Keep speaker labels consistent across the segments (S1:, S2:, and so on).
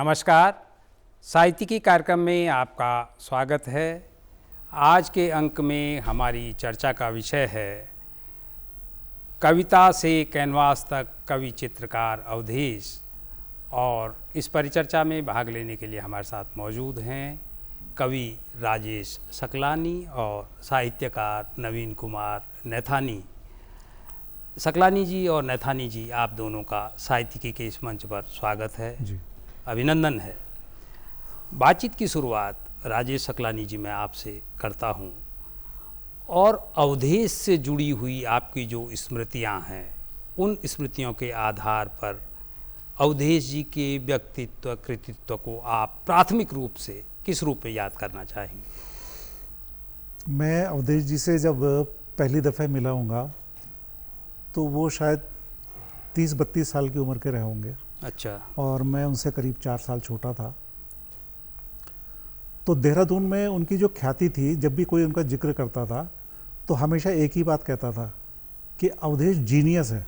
S1: नमस्कार। साहित्यिकी कार्यक्रम में आपका स्वागत है। आज के अंक में हमारी चर्चा का विषय है कविता से कैनवास तक कवि चित्रकार अवधेश, और इस परिचर्चा में भाग लेने के लिए हमारे साथ मौजूद हैं कवि राजेश सकलानी और साहित्यकार नवीन कुमार नैथानी। सकलानी जी और नैथानी जी, आप दोनों का साहित्यिकी के इस मंच पर स्वागत है
S2: जी।
S1: अभिनंदन है। बातचीत की शुरुआत राजेश सकलानी जी मैं आपसे करता हूँ, और अवधेश से जुड़ी हुई आपकी जो स्मृतियाँ हैं, उन स्मृतियों के आधार पर अवधेश जी के व्यक्तित्व कृतित्व को आप प्राथमिक रूप से किस रूप में याद करना चाहेंगे?
S2: मैं अवधेश जी से जब पहली दफ़ा मिला हूँगा तो वो शायद 30-32 साल की उम्र के रहे होंगे।
S1: अच्छा।
S2: और मैं उनसे करीब 4 साल छोटा था। तो देहरादून में उनकी जो ख्याति थी, जब भी कोई उनका जिक्र करता था तो हमेशा एक ही बात कहता था कि अवधेश जीनियस है।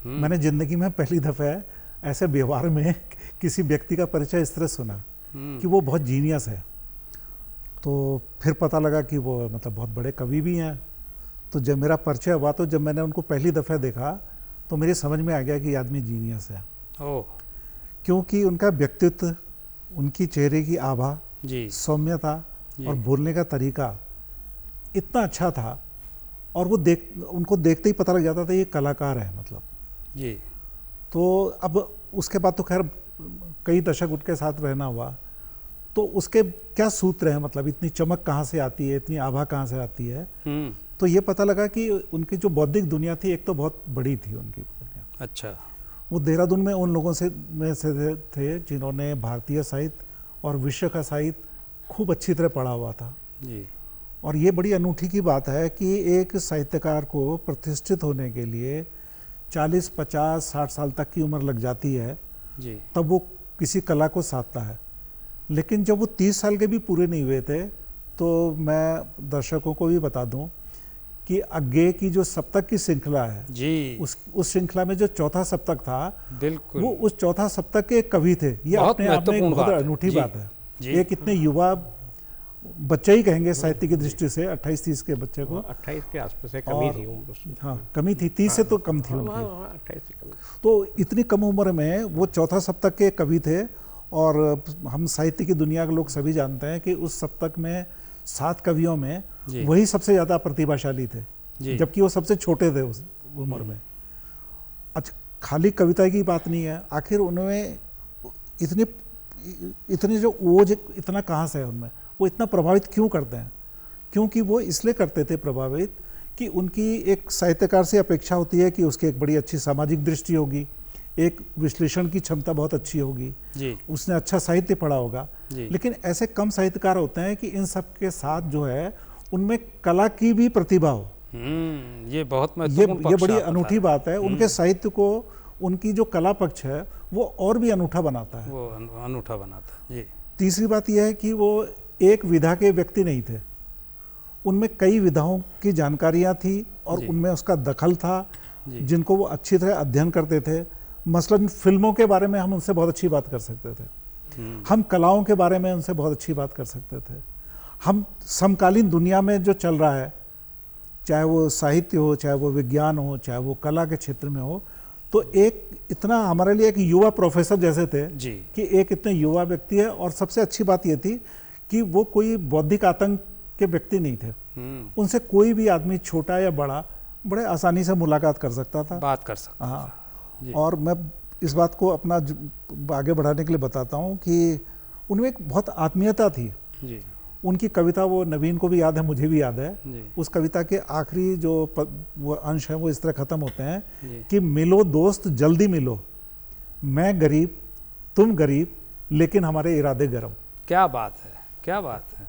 S2: मैंने ज़िंदगी में पहली दफ़ा ऐसे व्यवहार में किसी व्यक्ति का परिचय इस तरह सुना कि वो बहुत जीनियस है। तो फिर पता लगा कि वो मतलब बहुत बड़े कवि भी हैं। तो जब मेरा परिचय हुआ, तो जब मैंने उनको पहली दफ़ा देखा तो मेरे समझ में आ गया कि ये आदमी जीनियस है। क्योंकि उनका व्यक्तित्व, उनकी चेहरे की आभा, सौम्यता और बोलने का तरीका इतना अच्छा था, और वो उनको देखते ही पता लग जाता था ये कलाकार है मतलब
S1: जी।
S2: तो अब उसके बाद तो खैर कई दशक उनके साथ रहना हुआ, तो उसके क्या सूत्र हैं, मतलब इतनी चमक कहाँ से आती है, इतनी आभा कहाँ से आती है। तो ये पता लगा कि उनकी जो बौद्धिक दुनिया थी, एक तो बहुत बड़ी थी उनकी दुनिया।
S1: अच्छा।
S2: वो देहरादून में उन लोगों में से थे जिन्होंने भारतीय साहित्य और विश्व का साहित्य खूब अच्छी तरह पढ़ा हुआ था
S1: जी।
S2: और ये बड़ी अनूठी की बात है कि एक साहित्यकार को प्रतिष्ठित होने के लिए 40, 50, 60 साल तक की उम्र लग जाती है
S1: जी।
S2: तब वो किसी कला को साधता है। लेकिन जब वो 30 साल के भी पूरे नहीं हुए थे, तो मैं दर्शकों को भी बता दूं कि अज्ञे की जो सप्तक की श्रृंखला है
S1: जी,
S2: उस श्रृंखला में जो चौथा सप्तक था,
S1: बिल्कुल,
S2: वो उस चौथा सप्तक के कवि थे। ये अपने आप में एक बहुत अनूठी बात है। एक इतने युवा बच्चे ही कहेंगे साहित्य की दृष्टि से, 28-30 के बच्चे को,
S3: 28 के आसपास है, कमी थी उम्र।
S2: हाँ, कमी थी, 30 से तो कम थी उनकी।
S3: 28 से कम।
S2: तो इतनी कम उम्र में वो चौथा सप्तक के कवि थे, और हम साहित्य की दुनिया के लोग सभी जानते हैं कि उस सप्तक में 7 कवियों में वही सबसे ज़्यादा प्रतिभाशाली थे, जबकि वो सबसे छोटे थे उस उम्र में। अच्छा, खाली कविता की बात नहीं है, आखिर उनमें इतनी जो ओज इतना कहाँ से है उनमें, वो इतना प्रभावित क्यों करते हैं? क्योंकि वो इसलिए करते थे प्रभावित कि उनकी एक साहित्यकार से अपेक्षा होती है कि उसकी एक बड़ी अच्छी सामाजिक दृष्टि होगी, एक विश्लेषण की क्षमता बहुत अच्छी होगी, उसने अच्छा साहित्य पढ़ा होगा। लेकिन ऐसे कम साहित्यकार होते हैं कि इन सब के साथ जो है उनमें कला की भी प्रतिभा हो।
S1: ये बहुत महत्वपूर्ण,
S2: ये बड़ी अनूठी बात है। उनके साहित्य को, उनकी जो कला पक्ष है वो और भी अनूठा बनाता है,
S1: वो अनूठा बनाता है।
S2: तीसरी बात यह है कि वो एक विधा के व्यक्ति नहीं थे, उनमें कई विधाओं की जानकारियां थी और उनमें उसका दखल था जिनको वो अच्छी तरह अध्ययन करते थे। मसलन फिल्मों के बारे में हम उनसे बहुत अच्छी बात कर सकते थे, हम कलाओं के बारे में उनसे बहुत अच्छी बात कर सकते थे, हम समकालीन दुनिया में जो चल रहा है, चाहे वो साहित्य हो, चाहे वो विज्ञान हो, चाहे वो कला के क्षेत्र में हो, तो एक इतना हमारे लिए एक युवा प्रोफेसर जैसे थे कि एक इतने युवा व्यक्ति है। और सबसे अच्छी बात ये थी कि वो कोई बौद्धिक आतंक के व्यक्ति नहीं थे। उनसे कोई भी आदमी, छोटा या बड़ा, बड़े आसानी से मुलाकात कर सकता था,
S1: बात कर सकता था।
S2: हाँ। और मैं इस बात को अपना आगे बढ़ाने के लिए बताता हूँ कि उनमें एक बहुत आत्मीयता थी जी। उनकी कविता, वो नवीन को भी याद है, मुझे भी याद है, उस कविता के आखिरी जो वो अंश है वो इस तरह ख़त्म होते हैं कि मिलो दोस्त जल्दी मिलो, मैं गरीब तुम गरीब लेकिन हमारे इरादे गरम।
S1: क्या बात है, क्या बात है।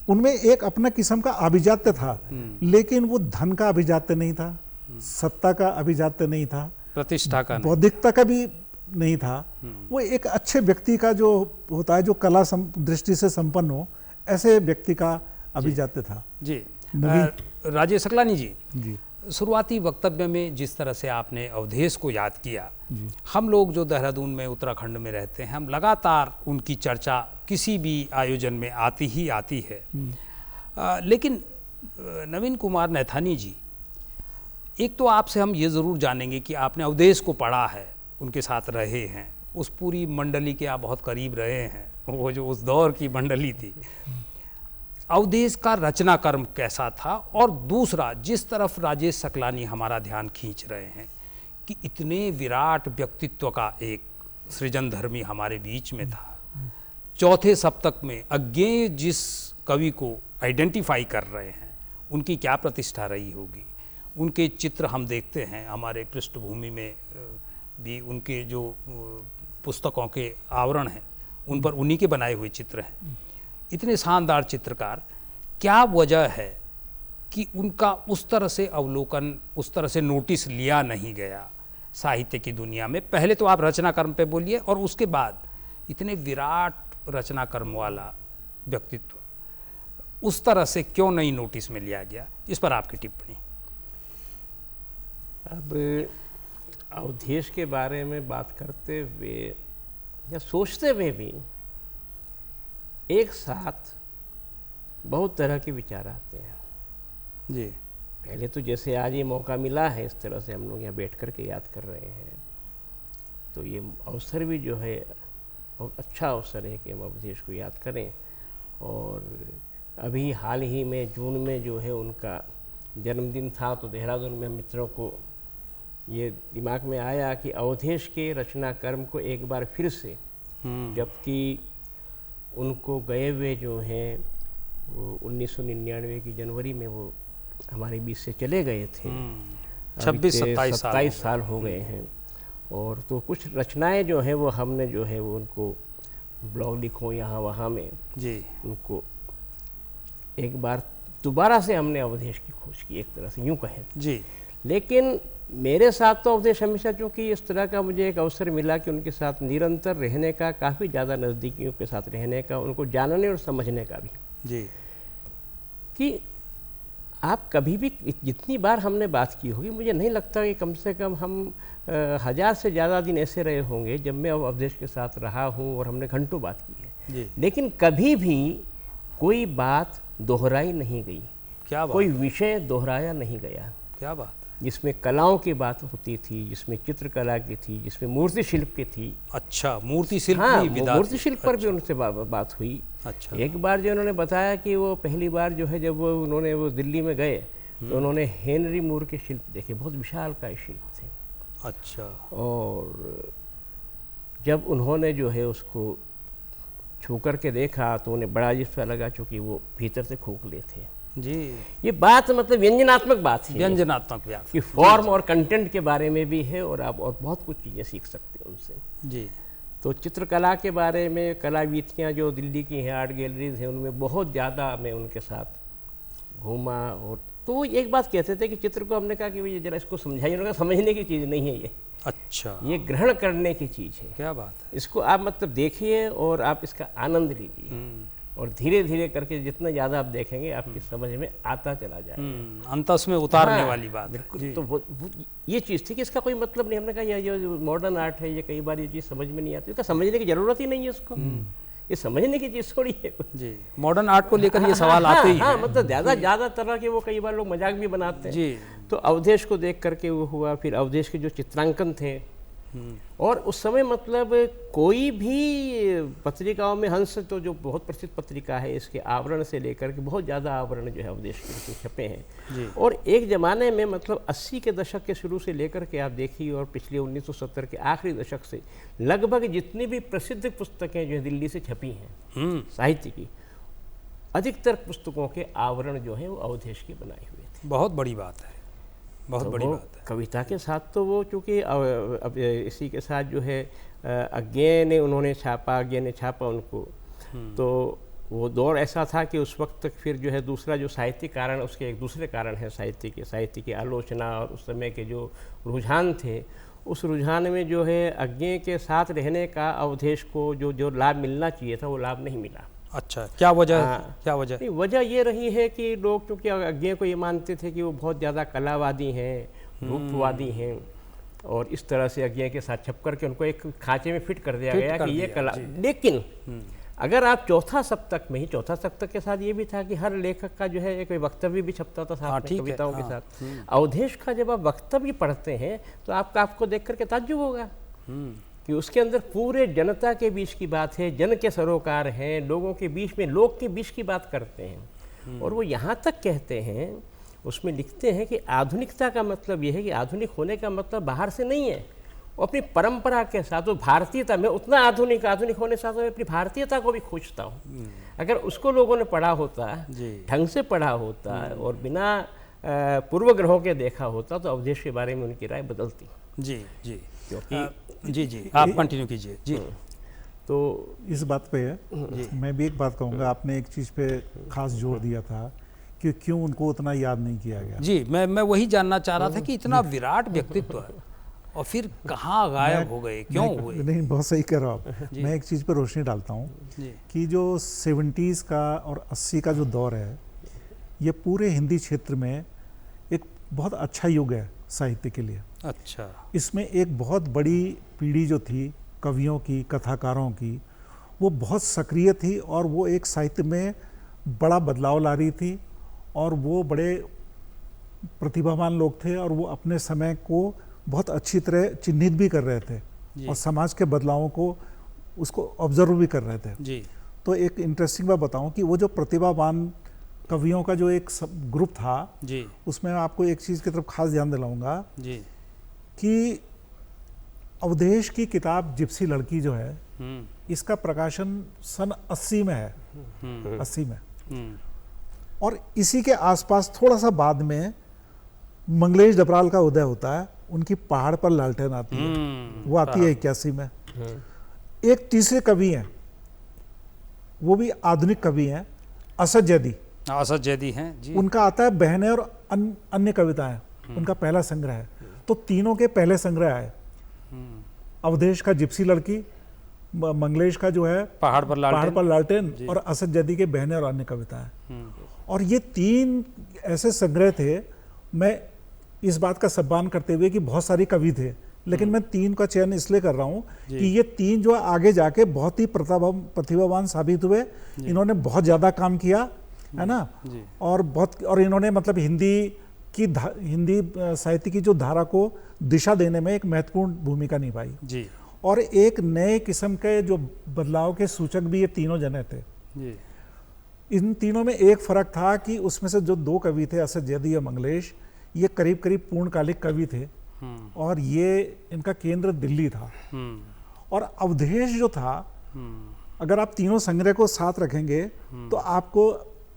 S2: उनमें एक अपना किस्म का अभिजात्य था, लेकिन वो धन का अभिजात्य नहीं था, सत्ता का अभिजात्य नहीं था,
S1: प्रतिष्ठा का,
S2: बौद्धिकता का भी नहीं था। वो एक अच्छे व्यक्ति का जो होता है, जो कला दृष्टि से संपन्न हो, ऐसे व्यक्ति का अभिजात्य था
S1: जी। राजेश सकलानी जी, शुरुआती वक्तव्य में जिस तरह से आपने अवधेश को याद किया, हम लोग जो देहरादून में उत्तराखंड में रहते हैं, हम लगातार उनकी चर्चा किसी भी आयोजन में आती ही आती है। लेकिन नवीन कुमार नैथानी जी, एक तो आपसे हम ये ज़रूर जानेंगे कि आपने अवधेश को पढ़ा है, उनके साथ रहे हैं, उस पूरी मंडली के आप बहुत करीब रहे हैं, वो जो उस दौर की मंडली थी। अवधेश का रचना कर्म कैसा था, और दूसरा जिस तरफ राजेश सकलानी हमारा ध्यान खींच रहे हैं कि इतने विराट व्यक्तित्व का एक सृजनधर्मी हमारे बीच में था, चौथे सप्तक में अज्ञेय जिस कवि को आइडेंटिफाई कर रहे हैं उनकी क्या प्रतिष्ठा रही होगी। उनके चित्र हम देखते हैं, हमारे पृष्ठभूमि में भी उनके जो पुस्तकों के आवरण हैं उन पर उन्हीं के बनाए हुए चित्र हैं। इतने शानदार चित्रकार, क्या वजह है कि उनका उस तरह से अवलोकन, उस तरह से नोटिस लिया नहीं गया साहित्य की दुनिया में? पहले तो आप रचना कर्म पे बोलिए, और उसके बाद इतने विराट रचना कर्म वाला व्यक्तित्व उस तरह से क्यों नहीं नोटिस में लिया गया, इस पर आपकी टिप्पणी।
S3: अब अवधेश के बारे में बात करते हुए या सोचते हुए भी एक साथ बहुत तरह के विचार आते हैं
S1: जी।
S3: पहले तो जैसे आज ये मौका मिला है, इस तरह से हम लोग यहाँ बैठ कर के याद कर रहे हैं, तो ये अवसर भी जो है बहुत अच्छा अवसर है कि हम अवधेश को याद करें। और अभी हाल ही में जून में जो है उनका जन्मदिन था, तो देहरादून में मित्रों को ये दिमाग में आया कि अवधेश के रचना कर्म को एक बार फिर से, जबकि उनको गए हुए जो हैं वो 1999 की जनवरी में वो हमारे बीच से चले गए थे,
S1: 26-27
S3: साल हो गए हैं। और तो कुछ रचनाएं जो हैं वो हमने जो है वो उनको ब्लॉग लिखो यहाँ वहाँ में
S1: जी,
S3: उनको एक बार दोबारा से हमने अवधेश की खोज की, एक तरह से यूँ कहें
S1: जी।
S3: लेकिन मेरे साथ तो अवधेश हमेशा, चूँकि इस तरह का मुझे एक अवसर मिला कि उनके साथ निरंतर रहने का, काफ़ी ज़्यादा नज़दीकियों के साथ रहने का, उनको जानने और समझने का भी
S1: जी,
S3: कि आप कभी भी, जितनी बार हमने बात की होगी, मुझे नहीं लगता कि कम से कम हम 1000 से ज़्यादा दिन ऐसे रहे होंगे जब मैं अवधेश के साथ रहा हूँ और हमने घंटों बात की है
S1: जी।
S3: लेकिन कभी भी कोई बात दोहराई नहीं गई,
S1: क्या बात,
S3: कोई विषय दोहराया नहीं गया।
S1: क्या बात है।
S3: जिसमें कलाओं की बात होती थी, जिसमें चित्रकला की थी, जिसमें मूर्ति शिल्प की थी।
S1: अच्छा, मूर्ति शिल्प
S3: हाँ,
S1: भी विदा
S3: मूर्ति
S1: थी।
S3: शिल्प पर भी
S1: अच्छा,
S3: उनसे बात हुई।
S1: अच्छा।
S3: एक बार जो उन्होंने बताया कि वो पहली बार जो है जब वो दिल्ली में गए तो उन्होंने हेनरी मूर के शिल्प देखे, बहुत विशालकाय शिल्प थे।
S1: अच्छा।
S3: और जब उन्होंने जो है उसको छू करके देखा तो उन्हें बड़ा अजीब सा लगा, चूँकि वो भीतर से खोखले थे
S1: जी।
S3: ये बात मतलब व्यंजनात्मक बात है,
S1: व्यंजनात्मक व्यास
S3: कि फॉर्म और कंटेंट के बारे में भी है, और आप और बहुत कुछ चीज़ें सीख सकते हैं उनसे।
S1: जी।
S3: तो चित्रकला के बारे में, कलावीथियाँ जो दिल्ली की हैं, आर्ट गैलरीज हैं, उनमें बहुत ज़्यादा मैं उनके साथ घूमा। और तो एक बात कहते थे कि चित्र को हमने कहा कि भैया जरा इसको समझाइए, उन्होंने कहा समझने की चीज़ नहीं है ये,
S1: अच्छा,
S3: ये ग्रहण करने की चीज़ है।
S1: क्या बात है।
S3: इसको आप मतलब देखिए और आप इसका आनंद लीजिए, और धीरे धीरे करके जितना ज़्यादा आप देखेंगे आपकी समझ में आता चला जाएगा।
S1: अंतस में उतारने
S3: हाँ,
S1: वाली बात है।
S3: बिल्कुल।
S1: जी।
S3: तो वो ये चीज़ थी कि इसका कोई मतलब नहीं। हमने कहा ये जो मॉडर्न आर्ट है, ये कई बार ये चीज़ समझ में नहीं आती, इसका समझने की ज़रूरत ही नहीं है इसको, ये समझने की चीज़ थोड़ी है।
S1: जी, मॉडर्न आर्ट को लेकर ये सवाल आते ही
S3: हाँ,
S1: हैं।
S3: मतलब ज़्यादा तरह के वो कई बार लोग मजाक भी बनाते हैं।
S1: जी।
S3: तो अवधेश को देख करके वो हुआ। फिर अवधेश के जो चित्रांकन थे, और उस समय मतलब कोई भी पत्रिकाओं में, हंस तो जो बहुत प्रसिद्ध पत्रिका है, इसके आवरण से लेकर के बहुत ज़्यादा आवरण जो है अवधेश के उसमें छपे हैं।
S1: जी।
S3: और एक ज़माने में मतलब 80 के दशक के शुरू से लेकर के आप देखिए, और पिछले 1970 के आखिरी दशक से लगभग जितनी भी प्रसिद्ध पुस्तकें जो है दिल्ली से छपी हैं साहित्य की, अधिकतर पुस्तकों के आवरण जो हैं वो अवधेश के बनाए हुए थे।
S1: बहुत बड़ी बात है, बहुत
S3: तो
S1: बड़ी
S3: वो
S1: बात है।
S3: कविता के साथ तो वो, चूँकि अब इसी के साथ जो है अज्ञेय ने उन्होंने छापा, अज्ञेय ने छापा उनको। तो वो दौर ऐसा था कि उस वक्त तक फिर जो है दूसरा जो साहित्यिक कारण, उसके एक दूसरे कारण है साहित्य की आलोचना, और उस समय के जो रुझान थे, उस रुझान में जो है अज्ञेय के साथ रहने का अवधेश को जो लाभ मिलना चाहिए था वो लाभ नहीं मिला।
S1: अच्छा, क्या वजह?
S3: हाँ।
S1: क्या वजह?
S3: नहीं, वजह ये रही है कि लोग क्योंकि अज्ञे को ये मानते थे कि वो बहुत ज़्यादा कलावादी हैं, रूपवादी हैं, और इस तरह से अज्ञे के साथ छप करके उनको एक खांचे में फिट कर दिया गया कि ये कला। लेकिन अगर आप चौथा सप्तक में ही, चौथा सप्तक के साथ ये भी था कि हर लेखक का जो है एक वक्तव्य भी छपता था साथ में कविताओं के साथ। अवधेश का जब आप वक्तव्य पढ़ते हैं तो आपको देख करके ताज्जुब होगा कि उसके अंदर पूरे जनता के बीच की बात है, जन के सरोकार हैं, लोगों के बीच में, लोग के बीच की बात करते हैं। और वो यहाँ तक कहते हैं, उसमें लिखते हैं कि आधुनिकता का मतलब ये है कि आधुनिक होने का मतलब बाहर से नहीं है, वो अपनी परंपरा के साथ, वो भारतीयता में उतना आधुनिक होने के साथ मैं अपनी भारतीयता को भी खोजता हूँ। अगर उसको लोगों ने पढ़ा होता, ढंग से पढ़ा होता और बिना पूर्व ग्रहों के देखा होता तो अवधेश के बारे में उनकी राय बदलती।
S1: जी जी,
S3: क्योंकि
S1: जी आप कंटिन्यू कीजिए। जी,
S2: तो इस बात पे मैं भी एक बात कहूँगा, आपने एक चीज़ पे खास जोर दिया था कि क्यों उनको उतना याद नहीं किया गया।
S1: जी, मैं वही जानना चाह रहा था कि इतना विराट व्यक्तित्व है और फिर कहाँ गायब हो गए, क्यों हुए?
S2: नहीं, बहुत सही कह रहा हूँ आप। मैं एक चीज़ पर रोशनी डालता हूँ कि जो 70s का और 80 का जो दौर है, ये पूरे हिंदी क्षेत्र में एक बहुत अच्छा युग है साहित्य के लिए।
S1: अच्छा,
S2: इसमें एक बहुत बड़ी पीढ़ी जो थी कवियों की, कथाकारों की, वो बहुत सक्रिय थी और वो एक साहित्य में बड़ा बदलाव ला रही थी और वो बड़े प्रतिभावान लोग थे और वो अपने समय को बहुत अच्छी तरह चिन्हित भी कर रहे थे और समाज के बदलावों को उसको ऑब्जर्व भी कर रहे थे।
S1: जी,
S2: तो एक इंटरेस्टिंग बात बताऊं कि वो जो प्रतिभावान कवियों का जो एक ग्रुप था,
S1: जी,
S2: उसमें आपको एक चीज़ की तरफ खास ध्यान दिलाऊंगा
S1: जी,
S2: कि अवधेश की किताब जिप्सी लड़की जो है, इसका प्रकाशन सन 80 में है, 80 में। और इसी के आसपास थोड़ा सा बाद में मंगलेश डबराल का उदय होता है, उनकी पहाड़ पर लालटेन आती है, वो आती है 81 में। एक तीसरे कवि हैं, वो भी आधुनिक कवि हैं, असद जैदी।
S1: असद जैदी हैं जी।
S2: उनका आता है बहनें और अन्य कविताएं, उनका पहला संग्रह है। तो तीनों के पहले संग्रह आए, अवधेश का जिप्सी लड़की, मंगलेश का जो है
S1: पहाड़ पर
S2: लालटेन और असद जैदी के बहनें और अन्य कविताएं। और ये तीन ऐसे संग्रह थे। मैं इस बात का सम्मान करते हुए कि बहुत सारी कवि थे, लेकिन मैं तीन का चयन इसलिए कर रहा हूँ कि ये तीन जो आगे जाके बहुत ही प्रतिभावान साबित हुए। इन्होंने बहुत ज़्यादा काम किया है ना, और इन्होंने मतलब हिंदी साहित्य की जो धारा को दिशा देने में एक महत्वपूर्ण भूमिका निभाई
S1: जी।
S2: और एक नए किस्म के जो बदलाव के सूचक भी ये तीनों जने थे
S1: जी।
S2: इन तीनों में एक फर्क था कि उसमें से जो दो कवि थे, असद जैदी और मंगलेश, ये करीब करीब पूर्णकालिक कवि थे और ये इनका केंद्र दिल्ली था। और अवधेश जो था, अगर आप तीनों संग्रह को साथ रखेंगे तो आपको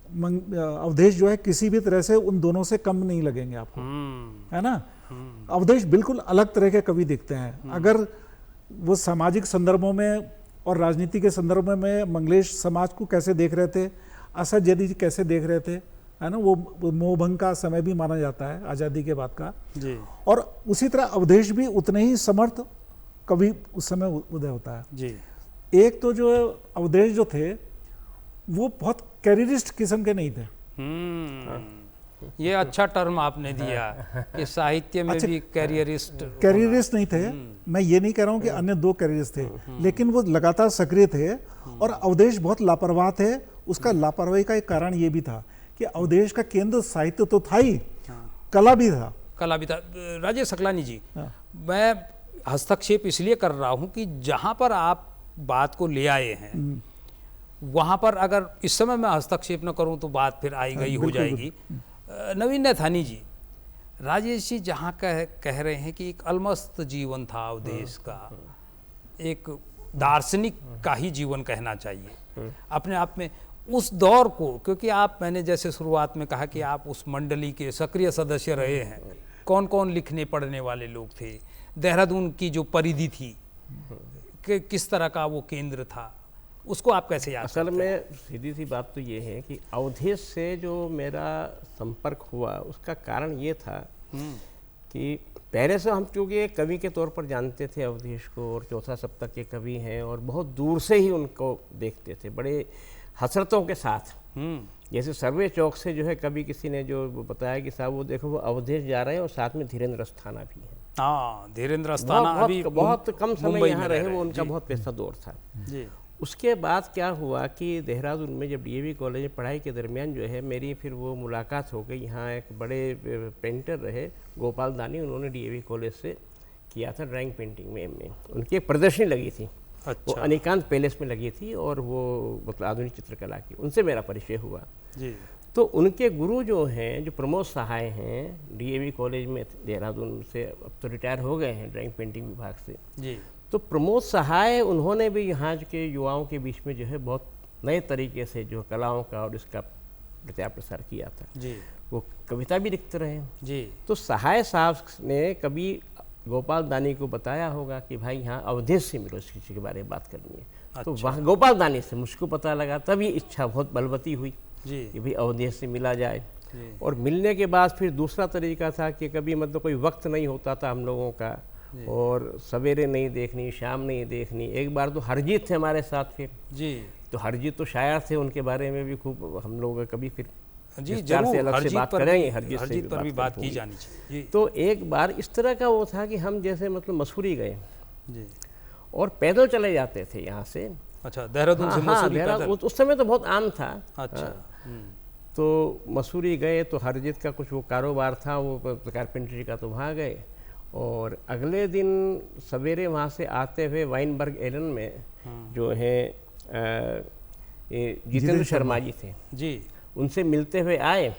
S2: अवधेश जो है किसी भी तरह से उन दोनों से कम नहीं लगेंगे आपको, है ना। अवधेश बिल्कुल अलग तरह के कवि दिखते हैं। अगर वो सामाजिक संदर्भों में और राजनीति के संदर्भ में मंगलेश समाज को कैसे देख रहे थे, असद जैदी कैसे देख रहे थे, है ना, वो मोहभंग का समय भी माना जाता है आज़ादी के बाद का
S1: जी।
S2: और उसी तरह अवधेश भी उतने ही समर्थ कवि उस समय उदय होता है
S1: जी।
S2: एक तो जो अवधेश जो थे वो बहुत कैरियरिस्ट किस्म के नहीं थे।
S1: ये अच्छा टर्म आपने दिया कि साहित्य में भी
S2: कैरियरिस्ट नहीं थे। मैं ये नहीं कह रहा हूँ कि अन्य दो कैरियरिस्ट थे, लेकिन वो लगातार सक्रिय थे। और अवधेश बहुत लापरवाह थे। उसका लापरवाही का एक कारण ये भी था कि अवधेश का केंद्र साहित्य तो था ही, कला भी था।
S1: राजेश सकलानी जी, मैं हस्तक्षेप इसलिए कर रहा हूँ कि जहाँ पर आप बात को ले आए हैं वहाँ पर अगर इस समय मैं हस्तक्षेप न करूँ तो बात फिर आई गई हो जाएगी। नवीन नैथानी जी, राजेश जी जहाँ कह रहे हैं कि एक अलमस्त जीवन था अवधेश का, एक दार्शनिक का ही जीवन कहना चाहिए अपने आप में उस दौर को, क्योंकि मैंने जैसे शुरुआत में कहा कि आप उस मंडली के सक्रिय सदस्य रहे हैं। कौन कौन लिखने पढ़ने वाले लोग थे, देहरादून की जो परिधि थी किस तरह का वो केंद्र था, उसको आप कैसे याद करते हैं?
S3: असल में सीधी सी बात तो ये है कि अवधेश से जो मेरा संपर्क हुआ उसका कारण ये था कि पहले से हम क्योंकि एक कवि के तौर पर जानते थे अवधेश को और चौथा सप्तक के कवि हैं और बहुत दूर से ही उनको देखते थे। बड़े हसरतों के साथ। जैसे सर्वे चौक से जो है कभी किसी ने जो बताया कि साहब वो देखो वो अवधेश जा रहे हैं और साथ में धीरेन्द्र अस्थाना भी है।
S1: हाँ, धीरेन्द्र अस्थाना अभी
S3: बहुत कम समय
S1: मुंबई
S3: यहाँ
S1: में
S3: रहे,
S1: रह
S3: वो उनका
S1: जी।
S3: बहुत पैसा दौर था।
S1: जी
S3: उसके बाद क्या हुआ कि देहरादून में जब डीएवी कॉलेज में पढ़ाई के दरमियान जो है मेरी फिर वो मुलाकात हो गई। यहाँ एक बड़े पेंटर रहे गोपाल दानी, उन्होंने डीएवी कॉलेज से किया था ड्राइंग पेंटिंग में उनकी एक प्रदर्शनी लगी थी।
S1: अच्छा।
S3: वो अनिकांत पैलेस में लगी थी और वो मतलब आधुनिक चित्रकला की, उनसे मेरा परिचय हुआ
S1: जी।
S3: तो उनके गुरु जो हैं, जो प्रमोद सहाय हैं, डीएवी कॉलेज में देहरादून से, अब तो रिटायर हो गए हैं ड्राइंग पेंटिंग विभाग से।
S1: जी
S3: तो प्रमोद सहाय उन्होंने भी यहाँ के युवाओं के बीच में जो है बहुत नए तरीके से जो कलाओं का और इसका प्रचार प्रसार किया था।
S1: जी
S3: वो कविता भी लिखते रहे।
S1: जी।
S3: तो सहाय साहब ने कभी गोपाल दानी को बताया होगा कि भाई यहाँ अवधेश से मिलो, इस चीज़ के बारे में बात करनी है। तो वहाँ गोपाल दानी से मुझको पता लगा, तब ये इच्छा बहुत बलवती हुई
S1: जी
S3: कि भाई अवधेश से मिला जाए। और मिलने के बाद फिर दूसरा तरीका था कि कभी मतलब कोई वक्त नहीं होता था हम लोगों का, और सवेरे नहीं देखनी, शाम नहीं देखनी। एक बार तो हरजीत थे हमारे साथ फिर
S1: जी।
S3: तो हरजीत तो शायर थे, उनके बारे में भी खूब हम लोग कभी फिर
S1: जी
S3: विस्तार से
S1: जरूर,
S3: अलग से बात करेंगे।
S1: हरजीत पर भी बात की जानी चाहिए। जी
S3: तो एक बार इस तरह का वो था कि हम जैसे मतलब मसूरी गए
S1: जी।
S3: और पैदल चले जाते थे यहाँ से।
S1: अच्छा, देहरादून से मसूरी पैदल?
S3: उस समय तो बहुत आम था।
S1: अच्छा।
S3: तो मसूरी गए तो हरजीत का कुछ वो कारोबार था, वो कारपेंटरी का, तो वहाँ गए। और अगले दिन सवेरे वहाँ से आते हुए वाइनबर्ग एलन में जो है जितेंद्र शर्मा जी थे
S1: जी,
S3: उनसे मिलते हुए आए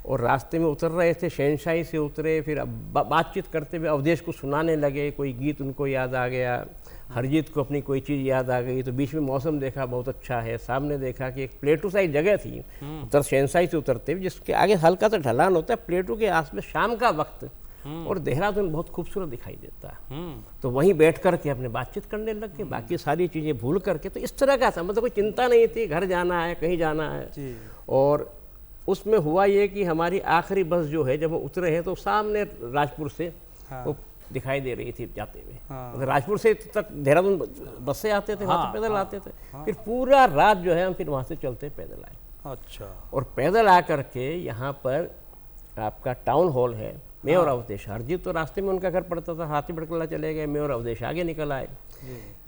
S3: और रास्ते में उतर रहे थे, शहनशाही से उतरे, फिर बातचीत करते हुए अवधेश को सुनाने लगे। कोई गीत उनको याद आ गया, हरजीत को अपनी कोई चीज़ याद आ गई। तो बीच में मौसम देखा बहुत अच्छा है, सामने देखा कि एक प्लेटू साइड जगह थी उतर शहनशाही से उतरते हुए, जिसके आगे हल्का सा ढलान होता है। प्लेटू के आसपास शाम का वक्त और देहरादून बहुत खूबसूरत दिखाई देता है। तो वहीं बैठ कर के अपने बातचीत करने लग गए, बाकी सारी चीज़ें भूल करके। तो इस तरह का था, मतलब कोई चिंता नहीं थी, घर जाना है, कहीं जाना है। और उसमें हुआ ये कि हमारी आखिरी बस जो है, जब वो उतरे हैं तो सामने राजपुर से वो दिखाई दे रही थी जाते हुए। मतलब राजपुर से तक देहरादून बस से आते थे, वहाँ से पैदल आते थे। फिर पूरा रात जो है हम फिर वहाँ से चलते पैदल आए।
S1: अच्छा।
S3: और पैदल आ करके यहाँ पर आपका टाउन हॉल है, मैं और अवधेश। हरजीत तो रास्ते में उनका घर पड़ता था, हाथी बड़कला चले गए, मैं और अवधेश आगे निकल आए।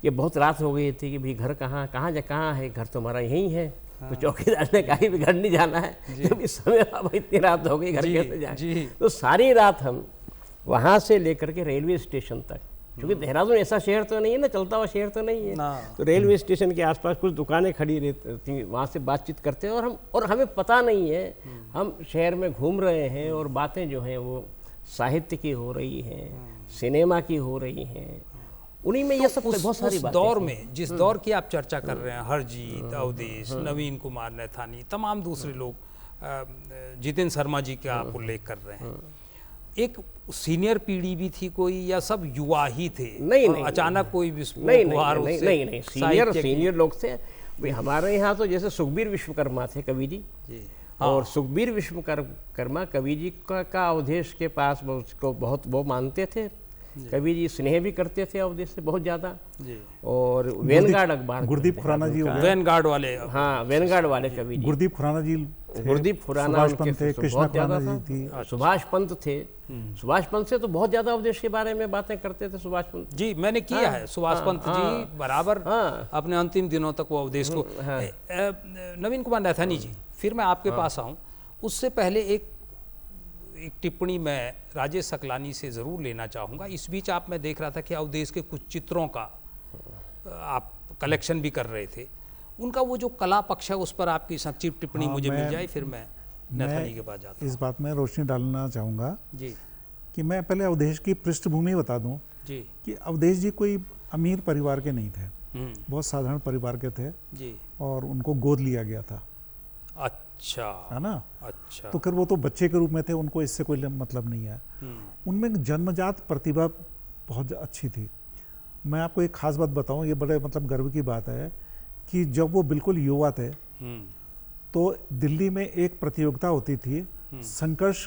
S3: ये बहुत रात हो गई थी कि भाई घर कहाँ है, घर तो हमारा यहीं है। तो चौकीदार ने कहा भी घर नहीं जाना है, जब इस समय अब इतनी रात हो गई, घर कैसे जाए। तो सारी रात हम वहाँ से लेकर के रेलवे स्टेशन तक, क्योंकि देहरादून ऐसा शहर तो नहीं है ना, चलता हुआ शहर तो नहीं है, तो रेलवे स्टेशन के आसपास कुछ दुकानें खड़ी रहती थी, वहाँ से बातचीत करते हैं। और हमें पता नहीं है, हम शहर में घूम रहे हैं और बातें जो हैं वो साहित्य की हो रही हैं, सिनेमा की हो रही हैं। उन्हीं में ये सब बहुत सारी बातें
S1: दौर में, जिस दौर की आप चर्चा कर रहे हैं, हरजीत, अवधेश, नवीन कुमार नैथानी, तमाम दूसरे लोग, जितेंद्र शर्मा जी का आप उल्लेख कर रहे हैं, एक सीनियर पीढ़ी भी थी कोई, या सब युवा ही थे?
S3: नहीं,
S1: अचानक कोई विस्फोट?
S3: नहीं, सीनियर लोग थे। हमारे यहाँ तो जैसे सुखबीर विश्वकर्मा थे कवि जी, और सुखबीर विश्वकर्मा कवि जी का अवधेश के पास उसको बहुत वो मानते थे। कवि जी स्नेह भी करते थे अवधेश से बहुत ज़्यादा। और वैनगार्ड अखबार,
S2: गुरदीप खुराना जी,
S1: वैनगार्ड वाले,
S3: हाँ वैनगार्ड वाले कवि जी,
S2: गुरदीप खुराना जी,
S3: गुरदीप खुराना
S2: थे, कृष्णा खुराना जी थी,
S3: सुभाष पंत थे। सुभाष पंत से तो बहुत ज़्यादा अवधेश के बारे में बातें करते थे सुभाष पंत
S1: जी। मैंने किया है सुभाष पंत जी बराबर, अपने अंतिम दिनों तक वो अवधेश को। नवीन कुमार नैथानी जी, फिर मैं आपके पास आऊँ, उससे पहले एक टिप्पणी मैं राजेश सकलानी से ज़रूर लेना चाहूँगा। इस बीच आप, मैं देख रहा था कि अवधेश के कुछ चित्रों का आप कलेक्शन भी कर रहे थे, उनका वो जो कला पक्ष है उस पर आपकी संक्षिप्त टिप्पणी मुझे मिल जाए, फिर मैं नैथानी के पास जाता हूँ।
S2: इस बात में रोशनी डालना चाहूँगा
S1: जी
S2: कि मैं पहले अवधेश की पृष्ठभूमि बता दूँ
S1: जी
S2: कि अवधेश जी कोई अमीर परिवार के नहीं थे, बहुत साधारण परिवार के थे
S1: जी,
S2: और उनको गोद लिया गया था।
S1: अच्छा,
S2: है ना?
S1: अच्छा।
S2: तो फिर वो तो बच्चे के रूप में थे, उनको इससे कोई मतलब नहीं है। उनमें एक जन्मजात प्रतिभा बहुत अच्छी थी। मैं आपको एक खास बात बताऊं, ये बड़े मतलब गर्व की बात है कि जब वो बिल्कुल युवा थे तो दिल्ली में एक प्रतियोगिता होती थी, संघर्ष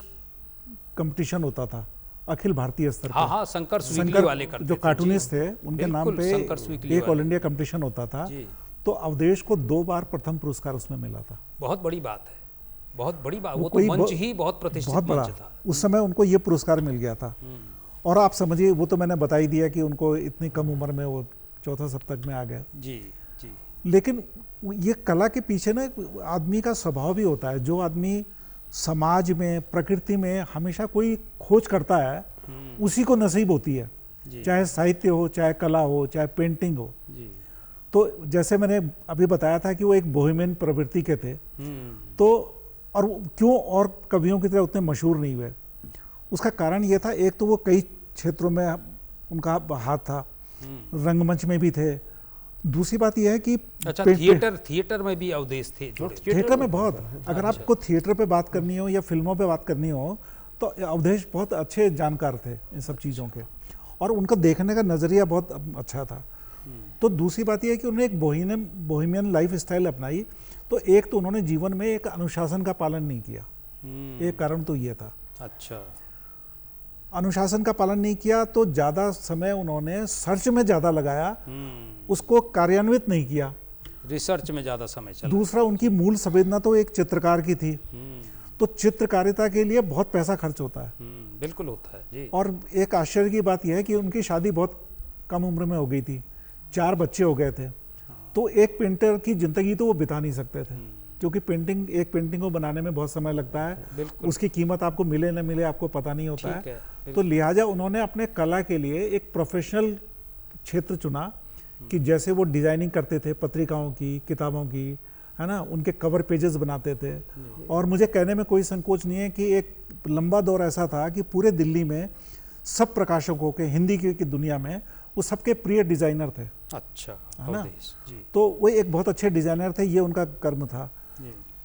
S2: कंपटीशन होता था अखिल भारतीय स्तर पर।
S1: हाँ, संघर्ष वीकली वाले करते
S2: जो कार्टूनिस्ट थे उनके नाम पे एक ऑल इंडिया कंपटीशन होता था। तो अवधेश को 2 बार प्रथम पुरस्कार उसमें मिला था।
S1: बहुत बड़ी बात है, बहुत बड़ी बात। वो तो
S2: कोई
S1: मंच ही बहुत प्रतिष्ठित
S2: बहुत बड़ा
S1: मंच था।
S2: उस समय उनको ये पुरस्कार मिल गया था। और आप समझिए, वो तो मैंने बता ही दिया कि उनको इतनी कम उम्र में वो चौथा सप्तक में आ गए।
S1: जी जी।
S2: लेकिन ये कला के पीछे ना आदमी का स्वभाव भी होता है। जो आदमी समाज में, प्रकृति में हमेशा कोई खोज करता है, उसी को नसीब होती है, चाहे साहित्य हो, चाहे कला हो, चाहे पेंटिंग हो।
S1: जी।
S2: तो जैसे मैंने अभी बताया था कि वो एक बोहेमियन प्रवृत्ति के थे, तो और क्यों और कवियों की तरह उतने मशहूर नहीं हुए, उसका कारण ये था, एक तो वो कई क्षेत्रों में उनका हाथ था, रंगमंच में भी थे। दूसरी बात यह है कि
S1: अच्छा, थिएटर में भी अवधेश थे जुड़े?
S2: थिएटर में बहुत। अगर आपको थिएटर पे बात करनी हो या फिल्मों पे बात करनी हो, तो अवधेश बहुत अच्छे जानकार थे इन सब चीज़ों के, और उनका देखने का नज़रिया बहुत अच्छा था। तो दूसरी बात यह है कि उन्होंने एक बोहेमियन लाइफ स्टाइल अपनाई। तो एक तो उन्होंने जीवन में एक अनुशासन का पालन नहीं किया, एक कारण तो ये था।
S1: अच्छा।
S2: अनुशासन का पालन नहीं किया, तो ज़्यादा समय उन्होंने सर्च में ज़्यादा लगाया, उसको कार्यान्वित नहीं किया,
S1: रिसर्च में ज़्यादा समय चला।
S2: दूसरा, उनकी मूल संवेदना तो एक चित्रकार की थी, तो चित्रकारिता के लिए बहुत पैसा खर्च होता है।
S1: बिल्कुल होता है जी।
S2: और एक आश्चर्य की बात यह है कि उनकी शादी बहुत कम उम्र में हो गई थी, 4 बच्चे हो गए थे। तो एक पेंटर की जिंदगी तो वो बिता नहीं सकते थे, क्योंकि एक पेंटिंग को बनाने में बहुत समय लगता है, उसकी कीमत आपको मिले न मिले आपको पता नहीं होता है। तो लिहाजा उन्होंने अपने कला के लिए एक प्रोफेशनल क्षेत्र चुना, कि जैसे वो डिजाइनिंग करते थे पत्रिकाओं की, किताबों की, है ना, उनके कवर पेजेस बनाते थे। और मुझे कहने में कोई संकोच नहीं है कि एक लंबा दौर ऐसा था कि पूरे दिल्ली में सब प्रकाशकों के, हिंदी की दुनिया में, वो सबके प्रिय डिजाइनर थे।
S1: अच्छा,
S2: है ना?
S1: जी।
S2: तो वो एक बहुत अच्छे डिजाइनर थे, ये उनका कर्म था।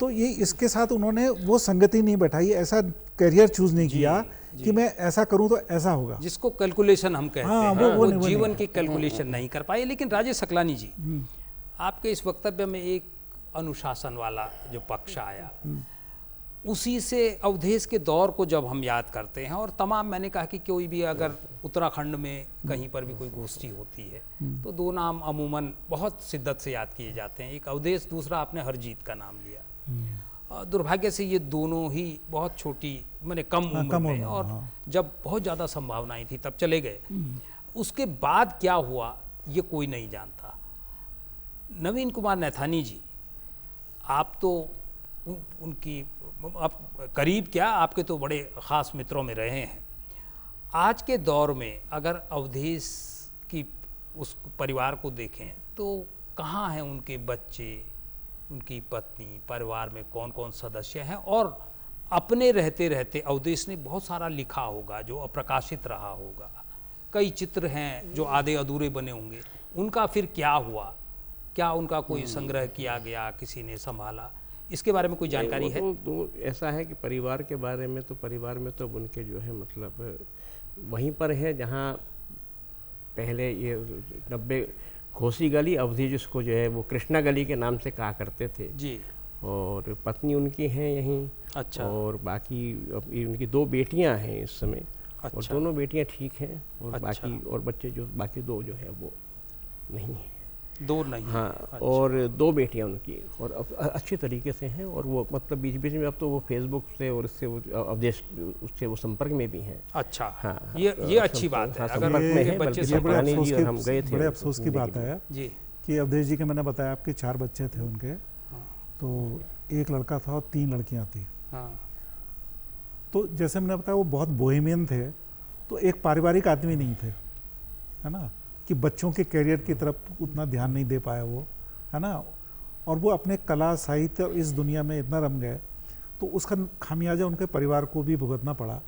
S2: तो ये इसके साथ उन्होंने वो संगति नहीं बैठाई, ऐसा करियर चूज नहीं किया कि मैं ऐसा करूं तो ऐसा होगा,
S1: जिसको कैलकुलेशन हम कहते हैं।
S2: वो
S1: जीवन की कैलकुलेशन नहीं कर पाए। लेकिन राजेश सकलानी जी, आपके इस वक्तव्य में एक अनुशासन वाला जो पक्ष आया, उसी से अवधेश के दौर को जब हम याद करते हैं, और तमाम, मैंने कहा कि कोई भी अगर उत्तराखंड में कहीं पर भी कोई गोष्ठी होती है, तो 2 नाम अमूमन बहुत शिद्दत से याद किए जाते हैं, एक अवधेश, दूसरा आपने हरजीत का नाम लिया। दुर्भाग्य से ये दोनों ही बहुत छोटी, मैंने कम उम्र में, और जब बहुत ज़्यादा संभावनाएं थी तब चले गए। उसके बाद क्या हुआ ये कोई नहीं जानता। नवीन कुमार नैथानी जी, आप तो उनकी, आप करीब क्या, आपके तो बड़े ख़ास मित्रों में रहे हैं। आज के दौर में अगर अवधेश की उस परिवार को देखें तो कहाँ हैं उनके बच्चे, उनकी पत्नी, परिवार में कौन कौन सदस्य हैं? और अपने रहते रहते अवधेश ने बहुत सारा लिखा होगा जो अप्रकाशित रहा होगा, कई चित्र हैं जो आधे अधूरे बने होंगे, उनका फिर क्या हुआ? क्या उनका कोई संग्रह किया गया, किसी ने संभाला? इसके बारे में कोई जानकारी है?
S3: तो ऐसा है कि परिवार के बारे में तो, परिवार में तो उनके जो है मतलब वहीं पर है जहाँ पहले ये 90 घोसी गली, अवधि जिसको जो है वो कृष्णा गली के नाम से कहा करते थे
S1: जी।
S3: और पत्नी उनकी हैं यहीं।
S1: अच्छा।
S3: और बाकी उनकी 2 बेटियां हैं इस समय। अच्छा। और दोनों बेटियां ठीक हैं, और अच्छा। बाकी और बच्चे जो बाकी 2 जो है वो नहीं है।
S1: 2 नहीं?
S3: हाँ। अच्छा। और 2 बेटियां उनकी, और अच्छी तरीके से हैं, और वो मतलब बीच बीच में अब तो वो फेसबुक से और इससे वो अवधेश उससे वो संपर्क में भी हैं।
S1: अच्छा।
S3: हाँ,
S1: ये अच्छी बात है।
S3: अगर बच्चे
S2: से
S3: हम गए थे,
S2: बड़े अफसोस की बात है
S1: जी
S2: कि अवधेश जी के, मैंने बताया आपके 4 बच्चे थे उनके, तो 1 लड़का था और 3 लड़कियां थी। तो जैसे मैंने बताया वो बहुत बोहेमियन थे, तो एक पारिवारिक आदमी नहीं थे, है ना, कि बच्चों के करियर की तरफ उतना ध्यान नहीं दे पाया वो, है ना, और वो अपने कला, साहित्य और इस दुनिया में इतना रम गए, तो उसका खामियाजा उनके परिवार को भी भुगतना पड़ा।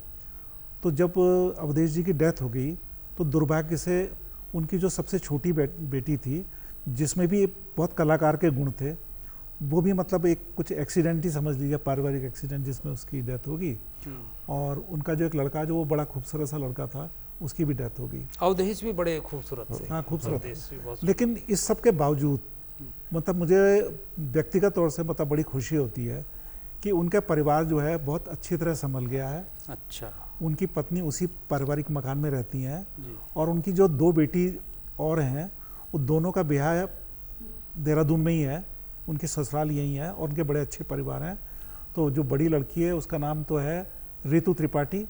S2: तो जब अवधेश जी की डेथ हो गई, तो दुर्भाग्य से उनकी जो सबसे छोटी बेटी थी, जिसमें भी बहुत कलाकार के गुण थे, वो भी मतलब एक कुछ एक्सीडेंट ही समझ लीजिए, पारिवारिक एक्सीडेंट जिसमें उसकी डेथ होगी। और उनका जो एक लड़का, जो वो बड़ा खूबसूरत सा लड़का था, उसकी भी डेथ हो गई।
S1: अवधेश भी बड़े खूबसूरत थे।
S2: हाँ, खूबसूरत। लेकिन इस सब के बावजूद मतलब मुझे व्यक्तिगत तौर से मतलब बड़ी खुशी होती है कि उनका परिवार जो है बहुत अच्छी तरह संभल गया है।
S1: अच्छा।
S2: उनकी पत्नी उसी पारिवारिक मकान में रहती हैं, और उनकी जो 2 बेटी और हैं, वो दोनों का ब्याह देहरादून में ही है, उनकी ससुराल यहीं है और उनके बड़े अच्छे परिवार हैं। तो जो बड़ी लड़की है उसका नाम तो है रितु त्रिपाठी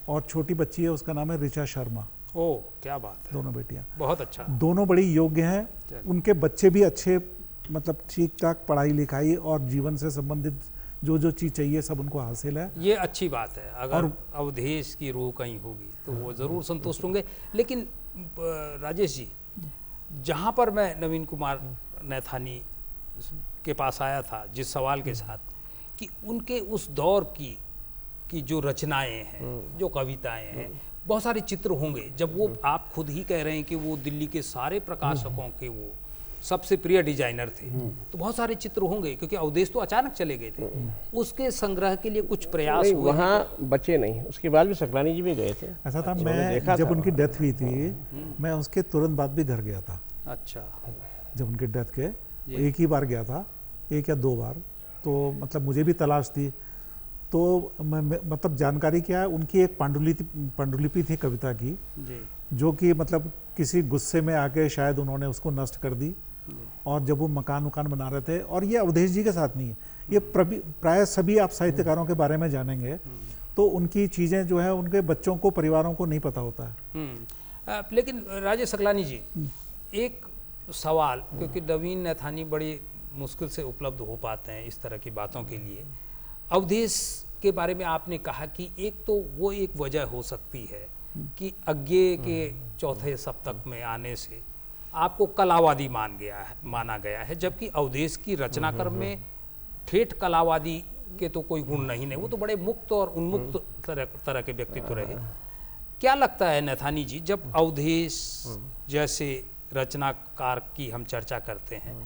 S2: और छोटी बच्ची है उसका नाम है ऋचा शर्मा।
S1: ओ क्या बात है,
S2: दोनों बेटियां,
S1: बहुत अच्छा।
S2: दोनों बड़ी योग्य हैं। उनके बच्चे भी अच्छे, मतलब ठीक ठाक पढ़ाई लिखाई और जीवन से संबंधित जो जो चीज़ चाहिए सब उनको हासिल है।
S1: ये अच्छी बात है, अगर अवधेश की रूह कहीं होगी तो वो ज़रूर संतुष्ट होंगे। लेकिन राजेश जी, जहाँ पर मैं नवीन कुमार नैथानी के पास आया था जिस सवाल के साथ, कि उनके उस दौर की जो रचनाएं हैं, जो कविताएं हैं, बहुत सारे चित्र होंगे। जब वो, आप खुद ही कह रहे हैं कि वो दिल्ली के सारे प्रकाशकों के वो सबसे प्रिय डिजाइनर थे, तो बहुत सारे चित्र होंगे, क्योंकि अवधेश तो अचानक चले गए थे। उसके संग्रह के लिए कुछ प्रयास हुए?
S3: वहाँ बचे नहीं, उसके बाद भी सकलानी जी भी गए थे।
S2: ऐसा था, मैं जब उनकी डेथ हुई थी मैं उसके तुरंत बाद भी घर गया था।
S1: अच्छा।
S2: जब उनकी डेथ के एक ही बार गया था, एक या दो बार, तो मतलब मुझे भी तलाश थी। तो मतलब जानकारी क्या है, उनकी एक पांडुलिपि थी कविता की
S1: जी।
S2: जो कि मतलब किसी गुस्से में आके शायद उन्होंने उसको नष्ट कर दी। और जब वो मकान बना रहे थे, और ये अवधेश जी के साथ नहीं है, ये प्राय सभी आप साहित्यकारों के बारे में जानेंगे तो उनकी चीज़ें जो है उनके बच्चों को, परिवारों को नहीं पता होता है।
S1: लेकिन राजेश सकलानी जी, एक सवाल, क्योंकि नवीन नैथानी बड़ी मुश्किल से उपलब्ध हो पाते हैं इस तरह की बातों के लिए। अवधेश के बारे में आपने कहा कि एक तो वो एक वजह हो सकती है कि अज्ञे के चौथे सप्तक में आने से आपको कलावादी माना गया है, जबकि अवधेश की रचना कर्म में ठेठ कलावादी के तो कोई गुण नहीं है, वो तो बड़े मुक्त और उन्मुक्त तरह के व्यक्तित्व रहे। क्या लगता है नैथानी जी, जब अवधेश जैसे रचनाकार की हम चर्चा करते हैं,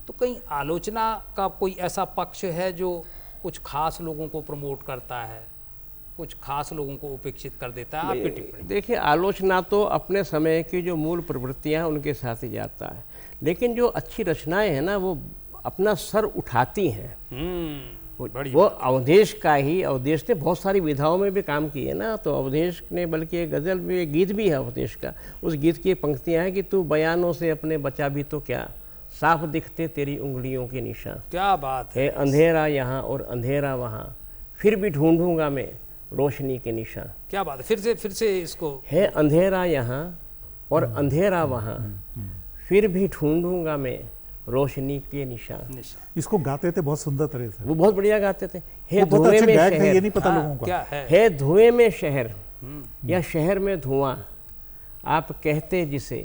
S1: तो कहीं आलोचना का कोई ऐसा पक्ष है जो कुछ खास लोगों को प्रमोट करता है, कुछ खास लोगों को उपेक्षित कर देता है? आपकी टिप्पणी।
S3: देखिए, आलोचना तो अपने समय की जो मूल प्रवृत्तियां हैं उनके साथ ही जाता है, लेकिन जो अच्छी रचनाएं हैं ना वो अपना सर उठाती हैं। वो अवधेश का ही, अवधेश ने बहुत सारी विधाओं में भी काम किए ना, तो अवधेश ने, बल्कि एक गज़ल में एक गीत भी है अवधेश का, उस गीत की पंक्तियां हैं कि तू बयानों से अपने बचा भी तो क्या, साफ दिखते तेरी उंगलियों के निशान।
S1: क्या बात है।
S3: अंधेरा यहाँ और अंधेरा वहाँ, फिर भी ढूंढूंगा मैं रोशनी के निशान।
S1: क्या बात है, फिर से इसको।
S3: है अंधेरा यहाँ और अंधेरा वहाँ, फिर भी ढूंढूंगा मैं रोशनी के निशान।
S2: इसको गाते थे बहुत सुंदर तरह से,
S3: वो बहुत बढ़िया गाते थे।
S2: है धुएं में शहर, ये नहीं पता लोगों को
S1: क्या
S3: है धुएं में शहर या शहर में धुआं, आप कहते जिसे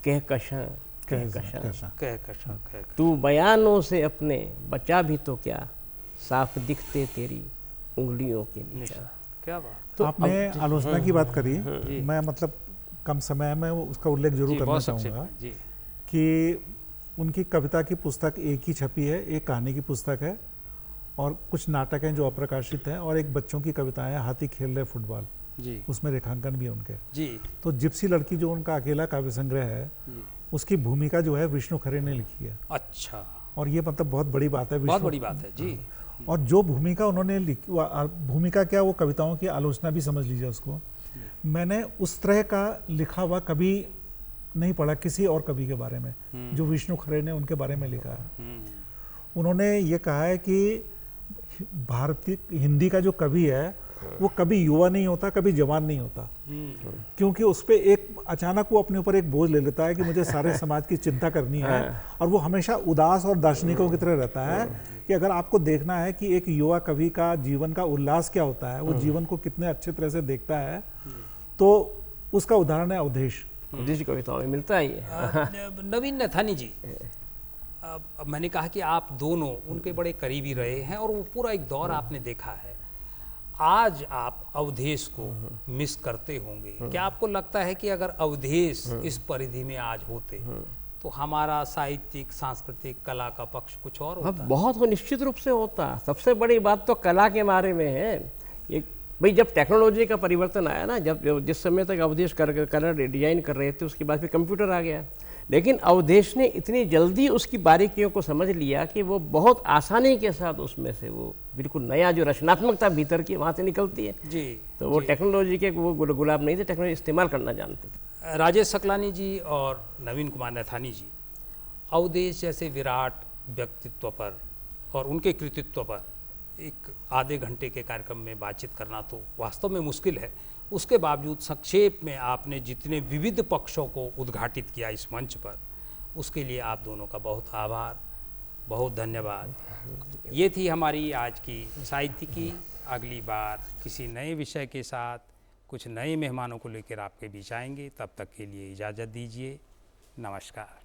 S3: कहकशां कहकशां, तू बयानों से अपने बचा भी तो क्या, साफ दिखते तेरी उंगलियों के निशान।
S1: क्या बात।
S2: तो आपने आलोचना की बात करी, मैं मतलब कम समय में उसका उल्लेख जरूर करना चाहूँगा कि उनकी कविता की पुस्तक एक ही छपी है, एक कहानी की पुस्तक है और कुछ नाटक हैं जो अप्रकाशित हैं, और एक बच्चों की कविताएं, हाथी खेल रहे फुटबॉल जी, उसमें रेखांकन भी है उनके जी। तो जिप्सी लड़की जो उनका अकेला काव्य संग्रह है, उसकी भूमिका जो है विष्णु खरे ने लिखी है।
S1: अच्छा। और
S2: ये मतलब बहुत बड़ी बात है,
S1: बहुत बड़ी बात है जी।
S2: और जो भूमिका उन्होंने लिखी, भूमिका क्या, वो कविताओं की आलोचना भी समझ लीजिए उसको। मैंने उस तरह का लिखा हुआ कभी नहीं पढ़ा किसी और कवि के बारे में जो विष्णु खरे ने उनके बारे में लिखा है। उन्होंने ये कहा है कि भारतीय हिंदी का जो कवि है वो कभी युवा नहीं होता, कभी जवान नहीं होता, क्योंकि उस पर एक अचानक वो अपने ऊपर एक बोझ ले लेता है कि मुझे सारे समाज की चिंता करनी है, और वो हमेशा उदास और दार्शनिकों की तरह रहता है कि अगर आपको देखना है कि एक युवा कवि का जीवन का उल्लास क्या होता है, वो जीवन को कितने अच्छे तरह से देखता है, तो उसका उदाहरण है अवधेश।
S3: अवधेश कविताओं में मिलता है।
S1: नवीन नैथानी जी, मैंने कहा कि आप दोनों उनके बड़े करीबी रहे हैं और वो पूरा एक दौर आपने देखा है। आज आप अवधेश को मिस करते होंगे, क्या आपको लगता है कि अगर अवधेश इस परिधि में आज होते तो हमारा साहित्यिक, सांस्कृतिक, कला का पक्ष कुछ और होता?
S3: बहुत हो, निश्चित रूप से होता। सबसे बड़ी बात तो कला के बारे में है। ये भाई जब टेक्नोलॉजी का परिवर्तन आया ना, जब जिस समय तक अवधेश कलर डिजाइन कर रहे थे, उसके बाद फिर कंप्यूटर आ गया, लेकिन अवधेश ने इतनी जल्दी उसकी बारीकियों को समझ लिया कि वो बहुत आसानी के साथ उसमें से वो बिल्कुल नया जो रचनात्मकता भीतर की वहाँ से निकलती है जी। तो वो टेक्नोलॉजी के वो गुलाब नहीं थे, टेक्नोलॉजी इस्तेमाल करना जानते थे।
S1: राजेश सकलानी जी और नवीन कुमार नैथानी जी, अवधेश जैसे विराट व्यक्तित्व पर और उनके कृतित्व पर एक आधे घंटे के कार्यक्रम में बातचीत करना तो वास्तव में मुश्किल है। उसके बावजूद संक्षेप में आपने जितने विविध पक्षों को उद्घाटित किया इस मंच पर, उसके लिए आप दोनों का बहुत आभार, बहुत धन्यवाद। ये थी हमारी आज की साहित्यिकी। अगली बार किसी नए विषय के साथ कुछ नए मेहमानों को लेकर आपके बीच आएंगे। तब तक के लिए इजाज़त दीजिए। नमस्कार।